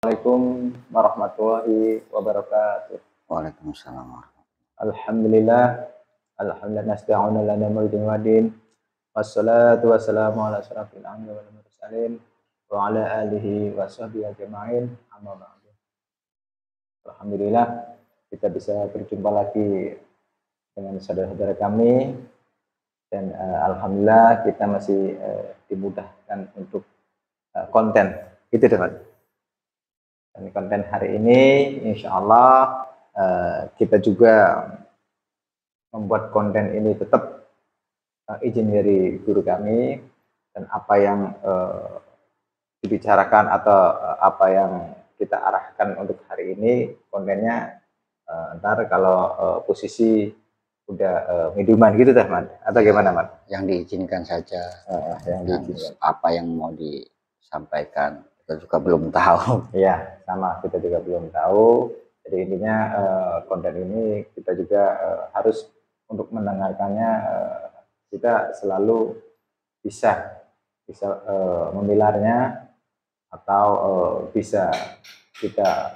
Assalamualaikum warahmatullahi wabarakatuh. Waalaikumsalam Alhamdulillah, alhamdulillah nasta'inu lana mulkin wadin. Wassalatu wassalamu ala asyrafil anbiya'i wal mursalin wa ala alihi wa sahbihi ajma'in. Amma ba'du. Alhamdulillah kita bisa berjumpa lagi dengan saudara-saudara kami dan alhamdulillah kita masih dimudahkan untuk konten. Gitu teman. Dan konten hari ini insya Allah kita juga membuat konten ini tetap izin dari guru kami, dan apa yang dibicarakan atau apa yang kita arahkan untuk hari ini kontennya ntar kalau posisi udah mediuman gitu dah Man, atau gimana Man? Yang diizinkan saja, yang diizinkan. apa yang mau disampaikan kita juga belum tahu. Iya, sama, kita juga belum tahu. Jadi intinya konten ini kita juga harus untuk mendengarkannya kita selalu bisa memilahnya atau bisa kita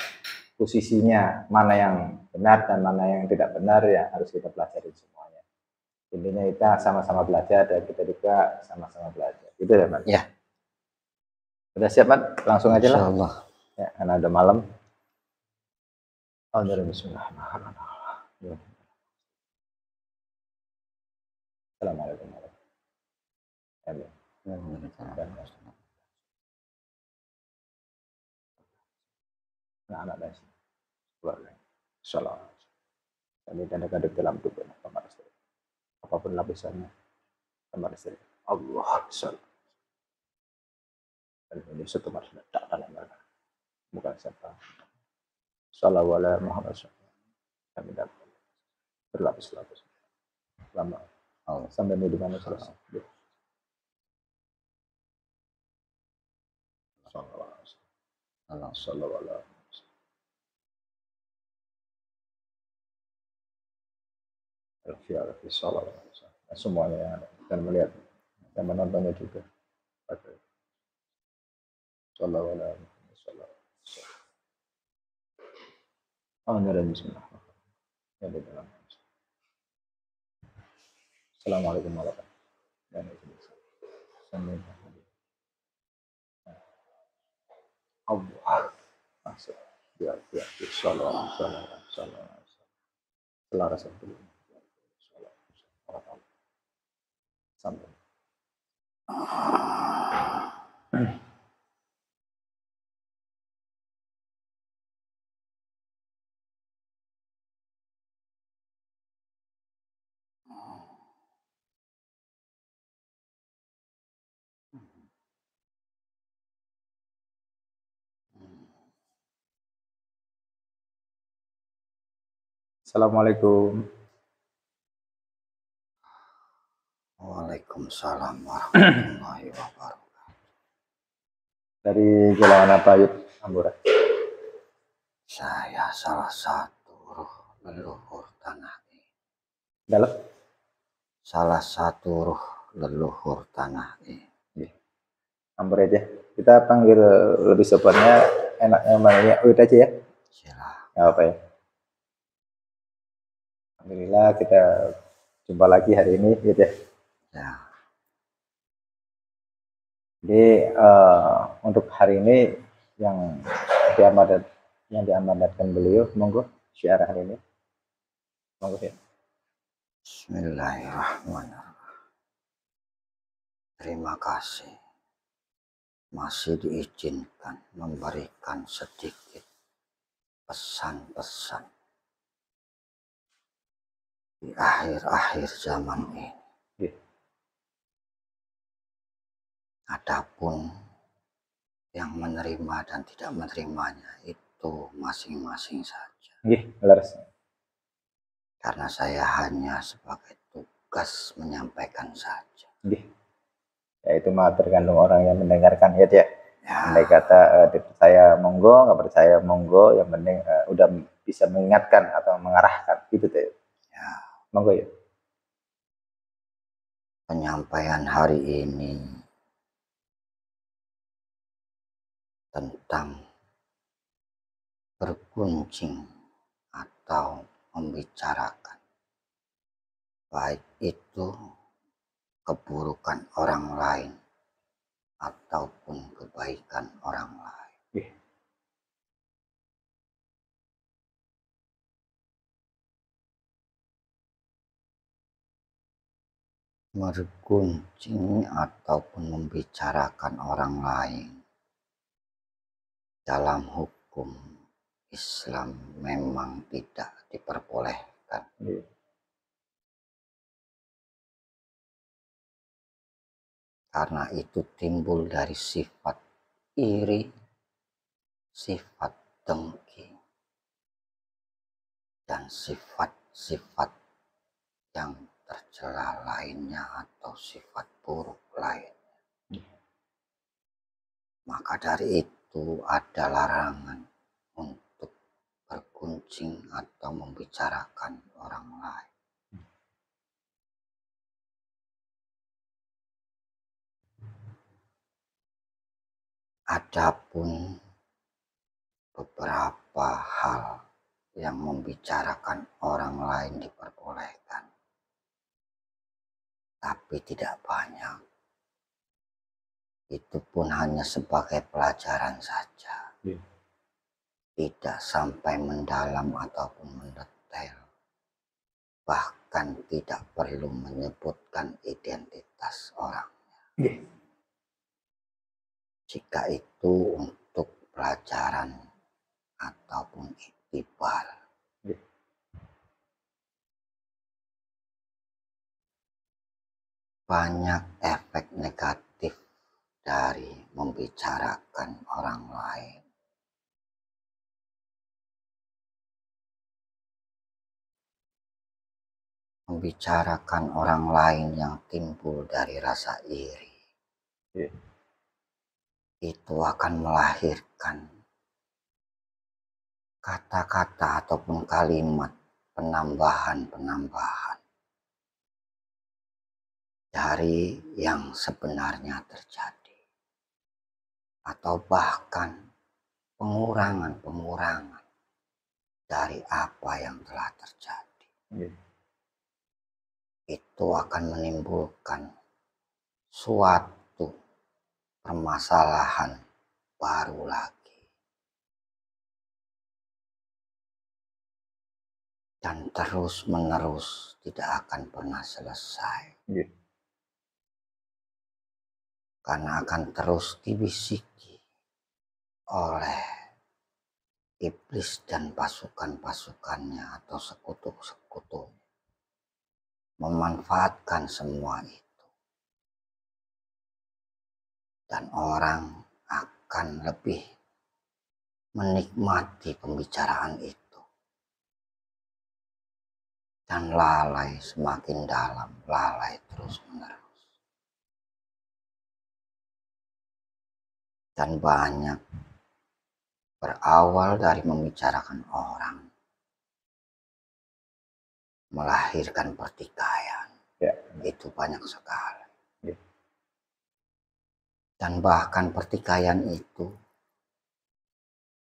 posisinya mana yang benar dan mana yang tidak benar ya harus kita pelajari semuanya. Intinya kita sama-sama belajar dan kita juga sama-sama belajar. Gitu ya, Mas? Ya. Udah siap, Mas? Langsung aja lah. Insyaallah. Ya, karena udah malam. Bismillahirrahmanirrahim. Assalamualaikum warahmatullahi wabarakatuh. Anak-anak dan keluarga. Salam. Kami kadang-kadang dalam tubuh kamar istri. Apapun lapisannya, kamar istri. Allah salam. Dan ini satu marsha tak dalam mereka. Bukan siapa. Sallallahu alaihi Muhammad SAW. Kami dapat berlapis-lapis. Lama. Sampai di mana selesai. Sallallahu alaihi Sallallahu alaihi wasallam. Semuanya yang ada dan melihat dan menontonnya juga. Sallallahu alaihi wasallam. Assalamualaikum warahmatullahi wabarakatuh. Allah masuk biar salam selaras sampai Assalamualaikum. Waalaikumsalam warahmatullahi wabarakatuh. Dari jalan apa yuk, Ambura? Saya salah satu ruh leluhur tanah ini. Dalam? Salah satu ruh leluhur tanah ini. Ambura aja. Kita panggil lebih sopannya enaknya manggilnya Uyut aja ya. Silakan. Nggak apa ya. Alhamdulillah kita jumpa lagi hari ini gitu ya. Ya. Jadi untuk hari ini yang diamanatkan beliau, monggo syiar hari ini. Monggo ya. Bismillahirrahmanirrahim. Terima kasih masih diizinkan memberikan sedikit pesan-pesan di akhir-akhir zaman ini. Adapun yang menerima dan tidak menerimanya itu masing-masing saja. Karena saya hanya sebagai tugas menyampaikan saja. Ya itu mah tergantung orang yang mendengarkan ya. Andai kata percaya monggo, nggak percaya monggo, yang penting udah bisa mengingatkan atau mengarahkan gitu deh. Ya. Monggo ya. Penyampaian hari ini tentang bergunjing atau membicarakan, baik itu keburukan orang lain ataupun kebaikan orang lain. Nggih. Bergunjing ataupun membicarakan orang lain dalam hukum Islam memang tidak diperbolehkan. Nggih. Karena itu timbul dari sifat iri, sifat dengki, dan sifat-sifat yang tercela lainnya atau sifat buruk lain. Maka dari itu ada larangan untuk bergunjing atau membicarakan orang lain. Adapun beberapa hal yang membicarakan orang lain diperbolehkan, tapi tidak banyak. Itu pun hanya sebagai pelajaran saja. Tidak sampai mendalam ataupun mendetail. Bahkan tidak perlu menyebutkan identitas orangnya. Jika itu untuk pelajaran ataupun iktibar. Banyak efek negatif dari membicarakan orang lain. Membicarakan orang lain yang timbul dari rasa iri. Itu akan melahirkan kata-kata ataupun kalimat penambahan-penambahan dari yang sebenarnya terjadi. Atau bahkan pengurangan-pengurangan dari apa yang telah terjadi. Itu akan menimbulkan suatu permasalahan baru lagi. Dan terus-menerus tidak akan pernah selesai. Karena akan terus dibisiki oleh iblis dan pasukan-pasukannya atau sekutu-sekutunya. Memanfaatkan semua itu. Dan orang akan lebih menikmati pembicaraan itu. Dan lalai semakin dalam, lalai terus-menerus. Dan banyak berawal dari membicarakan orang, melahirkan pertikaian. Itu banyak sekali. Dan bahkan pertikaian itu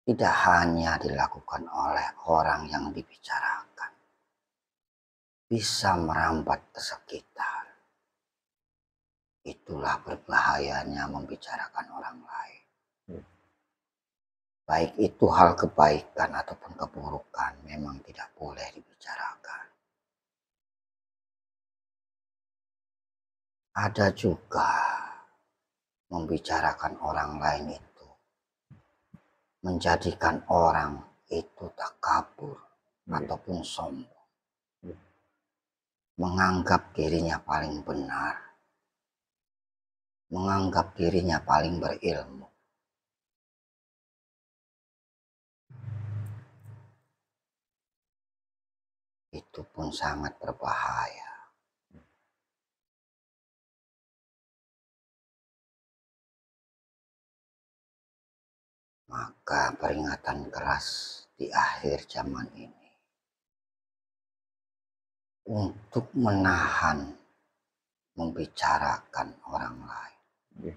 tidak hanya dilakukan oleh orang yang dibicarakan. Bisa merambat ke sekitar. Itulah berbahayanya membicarakan orang lain. Baik itu hal kebaikan ataupun keburukan memang tidak boleh dibicarakan. Ada juga membicarakan orang lain itu menjadikan orang itu takabur ataupun sombong. Menganggap dirinya paling benar. Menganggap dirinya paling berilmu. Itu pun sangat berbahaya. Maka peringatan keras di akhir zaman ini untuk menahan membicarakan orang lain.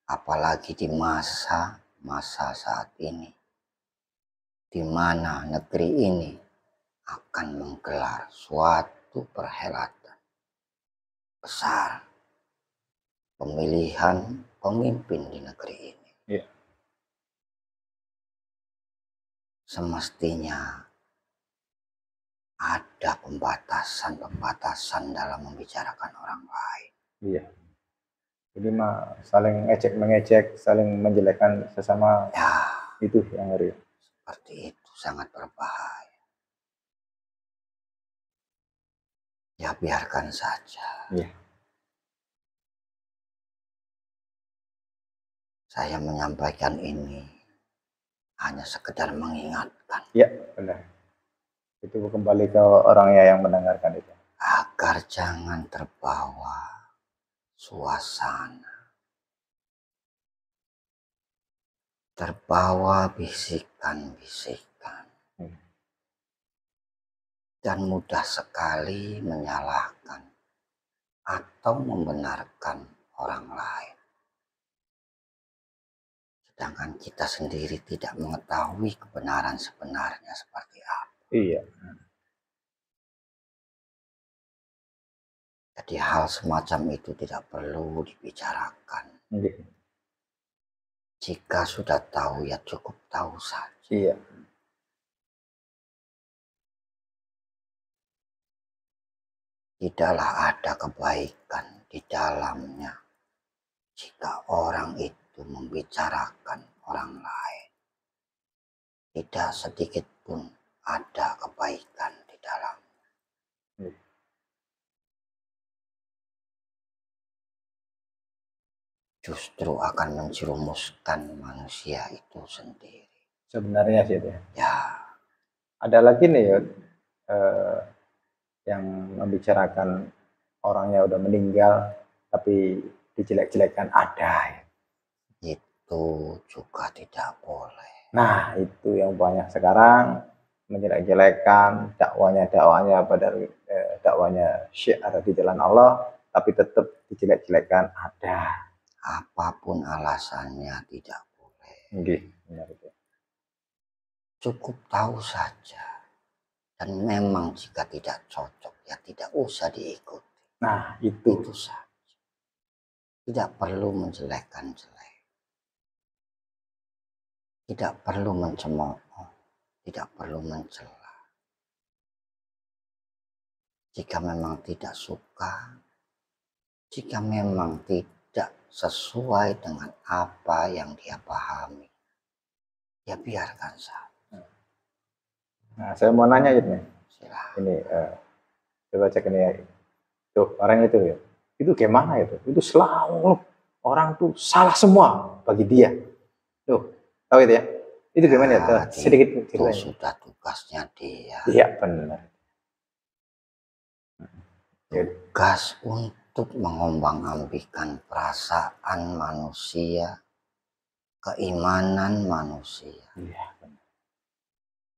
Apalagi di masa saat ini di mana negeri ini akan menggelar suatu perhelatan besar pemilihan pemimpin di negeri ini. Iya. Semestinya ada pembatasan-pembatasan dalam membicarakan orang lain. Iya. Jadi mah saling ejek mengejek, saling menjelekkan sesama, Ya, itu yang ngeri. seperti itu sangat berbahaya. Ya biarkan saja. Iya. Saya menyampaikan ini hanya sekedar mengingatkan Iya, benar. Itu kembali ke orangnya yang mendengarkan itu. agar jangan terbawa suasana, terbawa bisikan-bisikan, dan mudah sekali menyalahkan atau membenarkan orang lain. Sedangkan kita sendiri tidak mengetahui kebenaran sebenarnya seperti apa. Iya. Jadi hal semacam itu tidak perlu dibicarakan. Iya. Jika sudah tahu ya cukup tahu saja. Iya. Tidaklah ada kebaikan di dalamnya jika orang itu membicarakan orang lain. Tidak sedikit pun ada kebaikan di dalamnya. Justru akan menjerumuskan manusia itu sendiri. Sebenarnya sih itu. Ya, Ada lagi nih ya, yang membicarakan orangnya udah meninggal tapi dijelek-jelekan, ada ya. itu juga tidak boleh. Nah, itu yang banyak sekarang, menjelek-jelekan dakwanya padahal dakwanya syiar di jalan Allah, tapi tetap dijelek-jelekan, ada. Apapun alasannya tidak boleh. Nggih, benar itu. Cukup tahu saja. Dan memang jika tidak cocok ya tidak usah diikuti. Nah, itu Itu saja. Tidak perlu menjelekkan-jelek. Tidak perlu mencemooh. Tidak perlu mencela. Jika memang tidak suka, jika memang tidak sesuai dengan apa yang dia pahami, ya biarkan saja. Nah, saya mau nanya ini. Silahkan. Ini coba cek ini ya. Tuh, orang itu ya. Itu gimana itu? Itu selalu orang tuh salah semua bagi dia. Tuh, tahu itu ya? Itu gimana ya? Tuh, sedikit Itu ceritanya. sudah tugasnya dia. Iya, benar. Tugas untuk mengombang-ambingkan perasaan manusia, keimanan manusia. Iya, benar.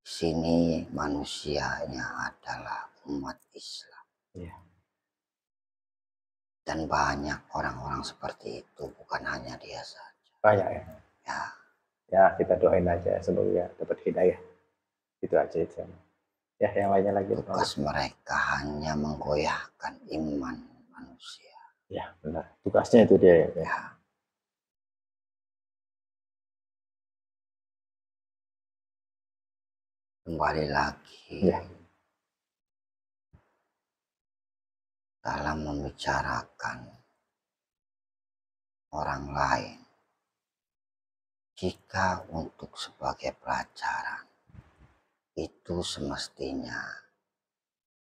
Di sini manusianya adalah umat Islam. Iya. Dan banyak orang-orang seperti itu, bukan hanya dia saja. Banyak ya. Ya, Ya, kita doain aja semoga dapat hidayah. Itu aja itu. Ya, yang lainnya lagi. tugas mereka hanya menggoyahkan iman manusia. Ya, benar. Tugasnya itu dia ya. Ya, kembali lagi Ya. dalam membicarakan orang lain. Jika untuk sebagai pelajaran, itu semestinya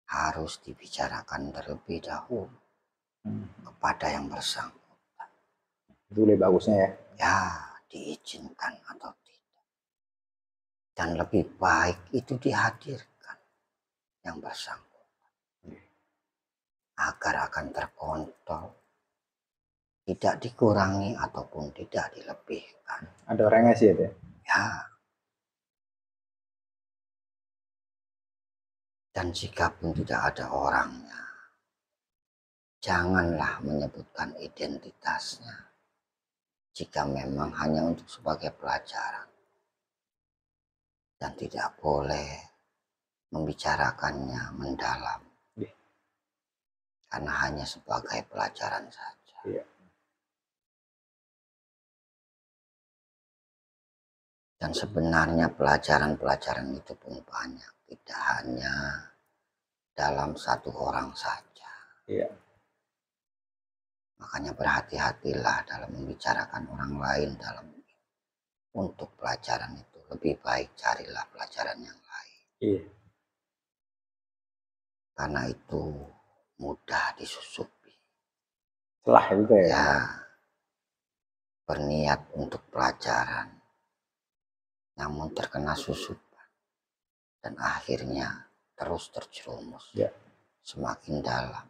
harus dibicarakan terlebih dahulu kepada yang bersangkutan. Itu lebih bagusnya ya. Ya, diizinkan atau tidak. Dan lebih baik itu dihadirkan yang bersangkutan. Agar akan terkontrol, tidak dikurangi ataupun tidak dilebihkan. Ada orangnya sih itu ya. Ya. Dan jika pun tidak ada orangnya, janganlah menyebutkan identitasnya. Jika memang hanya untuk sebagai pelajaran. dan tidak boleh membicarakannya mendalam. Karena hanya sebagai pelajaran saja. Dan sebenarnya pelajaran-pelajaran itu pun banyak, tidak hanya dalam satu orang saja. Makanya berhati-hatilah dalam membicarakan orang lain dalam untuk pelajaran itu. Lebih baik carilah pelajaran yang lain. Karena itu mudah disusupi. Celah juga ya. Ya, berniat untuk pelajaran, namun terkena susupan dan akhirnya terus terjerumus semakin dalam.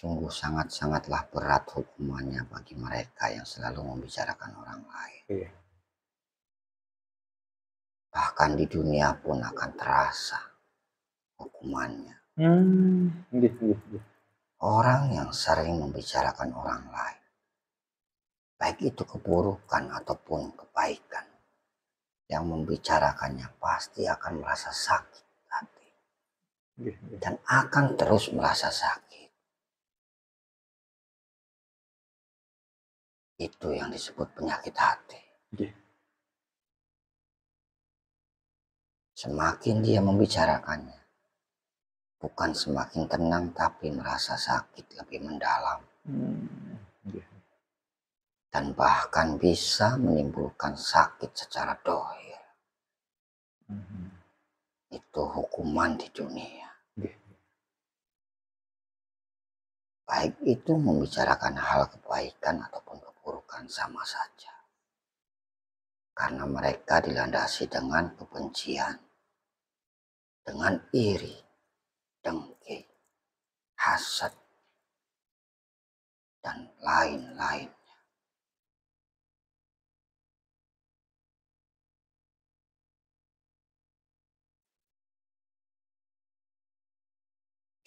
Sungguh sangat-sangatlah berat hukumannya bagi mereka yang selalu membicarakan orang lain. Bahkan di dunia pun akan terasa hukumannya. Orang yang sering membicarakan orang lain, baik itu keburukan ataupun kebaikan, yang membicarakannya pasti akan merasa sakit hati. Dan akan terus merasa sakit. Itu yang disebut penyakit hati. Semakin dia membicarakannya, bukan semakin tenang, tapi merasa sakit lebih mendalam. Dan bahkan bisa menimbulkan sakit secara dohir. Itu hukuman di dunia. Baik itu membicarakan hal kebaikan ataupun keburukan sama saja. Karena mereka dilandasi dengan kebencian, dengan iri, dengki, hasad, dan lain-lain.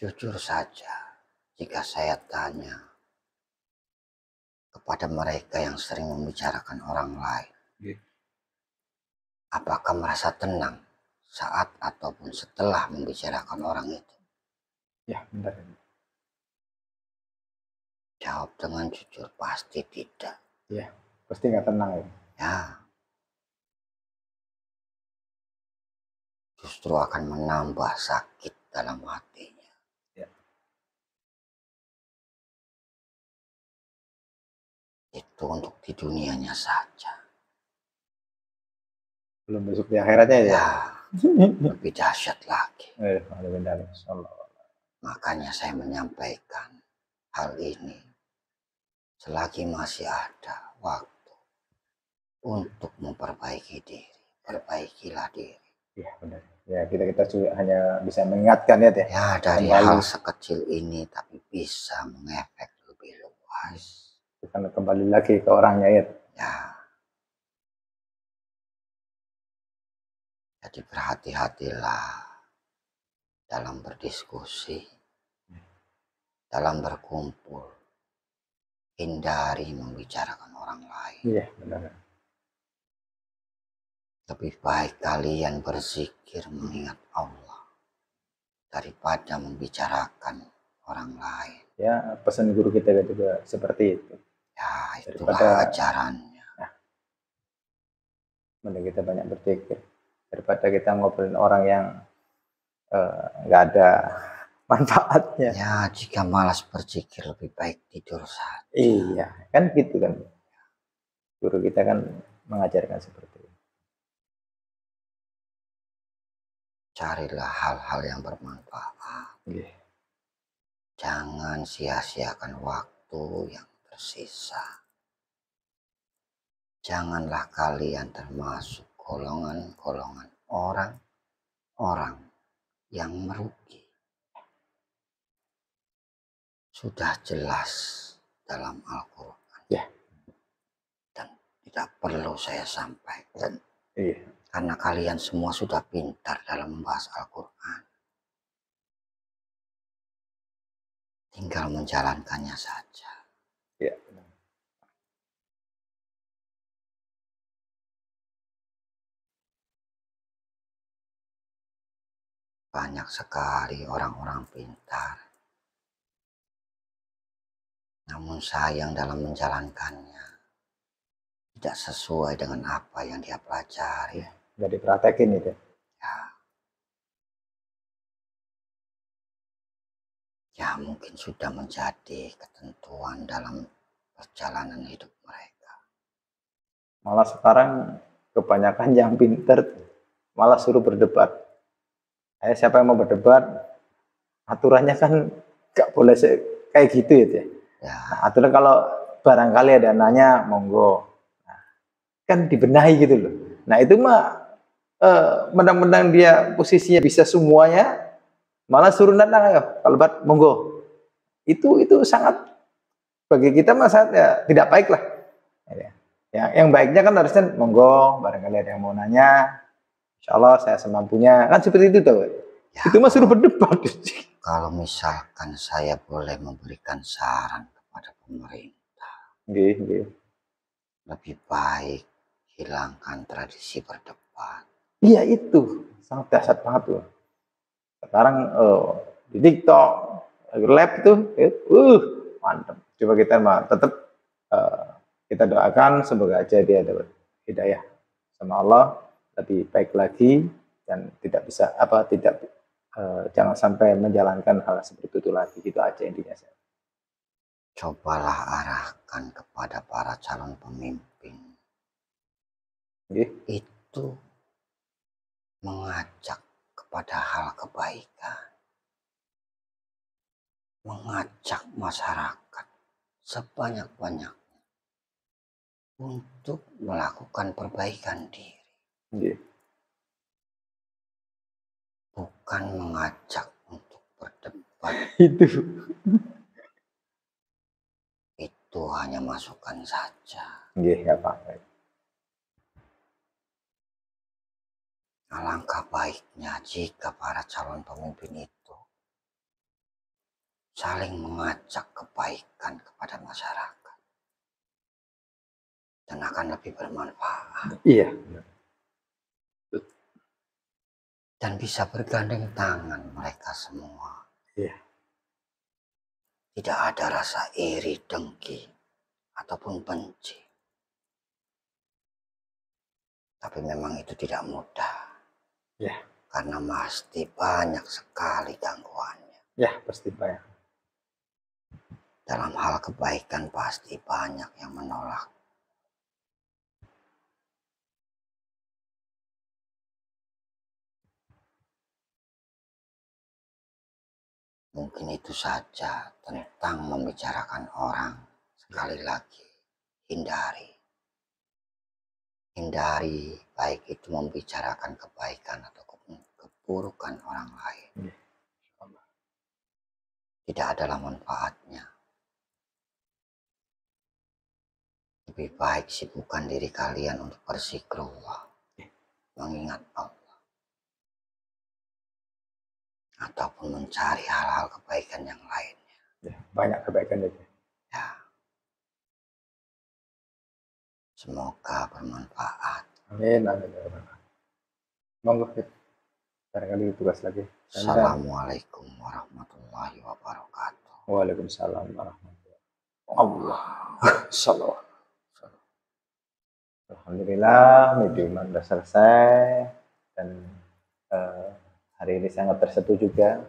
Jujur saja, jika saya tanya kepada mereka yang sering membicarakan orang lain, apakah merasa tenang saat ataupun setelah membicarakan orang itu? Ya, benar. Jawab dengan jujur, pasti tidak. Ya, pasti nggak tenang ya. Ya, justru akan menambah sakit dalam hatinya. Itu untuk di dunianya saja. Belum besok di akhiratnya ya. Lebih dahsyat lagi. Makanya saya menyampaikan hal ini selagi masih ada waktu untuk memperbaiki diri. Perbaikilah diri. Ya, benar. Ya, kita juga hanya bisa mengingatkan ya, Teh. Ya, dari hal sekecil ini tapi bisa mengefek lebih luas. Bukan kembali lagi ke orangnya ya. Ya. Jadi berhati-hatilah dalam berdiskusi, dalam berkumpul. Hindari membicarakan orang lain. Iya, benar. Lebih baik kalian berzikir mengingat Allah daripada membicarakan orang lain. Ya, pesan guru kita juga seperti itu. Ya, itulah ajarannya. Ya, mending kita banyak berpikir daripada kita ngobrolin orang yang nggak ada manfaatnya. Ya, jika malas berzikir lebih baik tidur saja. Iya, kan gitu kan. Guru kita kan mengajarkan seperti itu. Carilah hal-hal yang bermanfaat. Jangan sia-siakan waktu yang tersisa. Janganlah kalian termasuk golongan-golongan orang yang merugi. Sudah jelas dalam Al-Quran. Ya. Dan tidak perlu saya sampaikan. Iya. Karena kalian semua sudah pintar dalam membahas Al-Quran. Tinggal menjalankannya saja. Ya. Banyak sekali orang-orang pintar. Namun sayang dalam menjalankannya tidak sesuai dengan apa yang dia pelajari. Nggak dipraktekin itu. Ya mungkin sudah menjadi ketentuan dalam perjalanan hidup mereka. Malah sekarang kebanyakan yang pinter malah suruh berdebat. Siapa yang mau berdebat, aturannya kan nggak boleh kayak gitu ya. Nah, aturan kalau barangkali ada nanya, monggo. Nah, kan dibenahi gitu loh. Nah itu mah menang-menang dia posisinya bisa semuanya, malah suruh datang, ayo kalau bat monggo. Itu sangat bagi kita mah sangat ya, tidak baik lah. Yang baiknya kan harusnya monggo, barangkali ada yang mau nanya, insya Allah saya semampunya, kan seperti itu tuh. Ya, itu mah suruh berdebat. Kalau misalkan saya boleh memberikan saran kepada pemerintah, lebih baik hilangkan tradisi berdebat. Iya itu sangat dahsyat banget tuh. Sekarang di TikTok, live tuh, mantap. Coba kita mah tetap kita doakan semoga aja dia dapat hidayah sama Allah lebih baik lagi dan jangan sampai menjalankan hal seperti itu lagi. Gitu aja intinya. Cobalah arahkan kepada para calon pemimpin. Itu mengajak kepada hal kebaikan, mengajak masyarakat sebanyak-banyaknya untuk melakukan perbaikan diri. Bukan mengajak untuk berdebat. Itu hanya masukan saja. Nggak apa-apa. Alangkah baiknya jika para calon pemimpin itu saling mengajak kebaikan kepada masyarakat dan akan lebih bermanfaat. Iya. Dan bisa bergandeng tangan mereka semua. Iya. Tidak ada rasa iri, dengki, ataupun benci. Tapi memang itu tidak mudah. Ya. Karena pasti banyak sekali gangguannya. Ya, pasti banyak. Dalam hal kebaikan pasti banyak yang menolak. Mungkin itu saja tentang membicarakan orang. Sekali lagi, hindari. Hindari baik itu membicarakan kebaikan atau keburukan orang lain. Tidak adalah manfaatnya. Lebih baik sibukkan diri kalian untuk berzikrullah, mengingat Allah, ataupun mencari hal-hal kebaikan yang lainnya. Ya, banyak kebaikan itu. Ya. Semoga bermanfaat. Amin, amin. Monggo, barangkali tugas lagi. Assalamualaikum warahmatullahi wabarakatuh. Waalaikumsalam warahmatullahi wabarakatuh. Alhamdulillah, mediuman sudah selesai dan hari ini sangat tersentuh juga.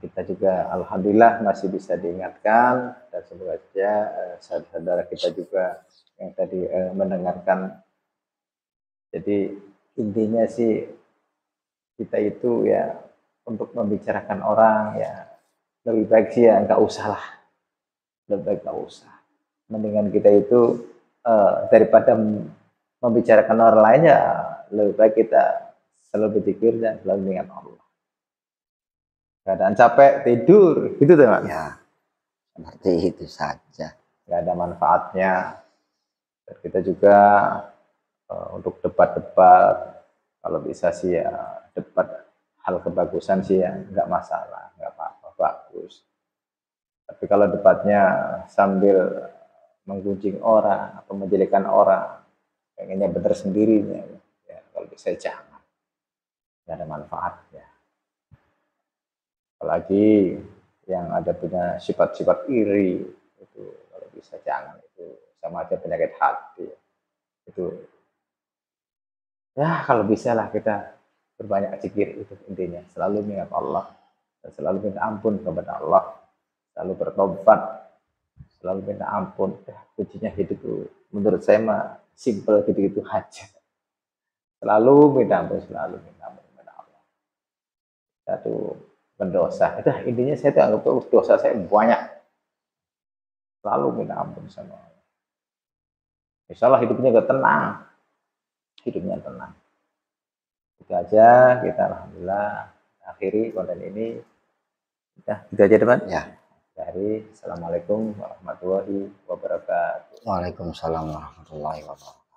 Kita juga alhamdulillah masih bisa diingatkan dan semoga saja saudara-saudara kita juga yang tadi mendengarkan. Jadi intinya sih kita itu ya untuk membicarakan orang ya lebih baik sih ya nggak usah lah, lebih baik nggak usah. Mendingan kita itu daripada membicarakan orang lain ya lebih baik kita selalu berzikir dan selalu mengingat Allah. Keadaan capek tidur gitu tuh Mas. Ya, seperti itu saja. Nggak ada manfaatnya. Dan kita juga Untuk debat-debat, kalau bisa sih ya debat hal kebagusan sih ya nggak masalah, nggak apa-apa, bagus. Tapi kalau debatnya sambil menggunjing orang atau menjelekan orang, pengennya benar sendiri, ya kalau bisa jangan, nggak ada manfaatnya. Apalagi yang ada punya sifat-sifat iri, itu kalau bisa jangan, itu sama aja penyakit hati. Itu ya kalau bisa lah kita berbanyak zikir, itu intinya. Selalu mengingat Allah dan selalu minta ampun kepada Allah, selalu bertobat, selalu minta ampun. Kuncinya hidup itu menurut saya mah simple gitu-gitu aja. Selalu minta ampun kepada Allah. Satu berdosa. Itu intinya saya tuh anggap tuh dosa saya banyak. Selalu minta ampun sama Allah. Insya Allah hidupnya gak tenang. Hidupnya tenang. Itu aja, kita alhamdulillah akhiri konten ini. Ya, itu aja teman. Ya. Assalamualaikum warahmatullahi wabarakatuh. Waalaikumsalam warahmatullahi wabarakatuh.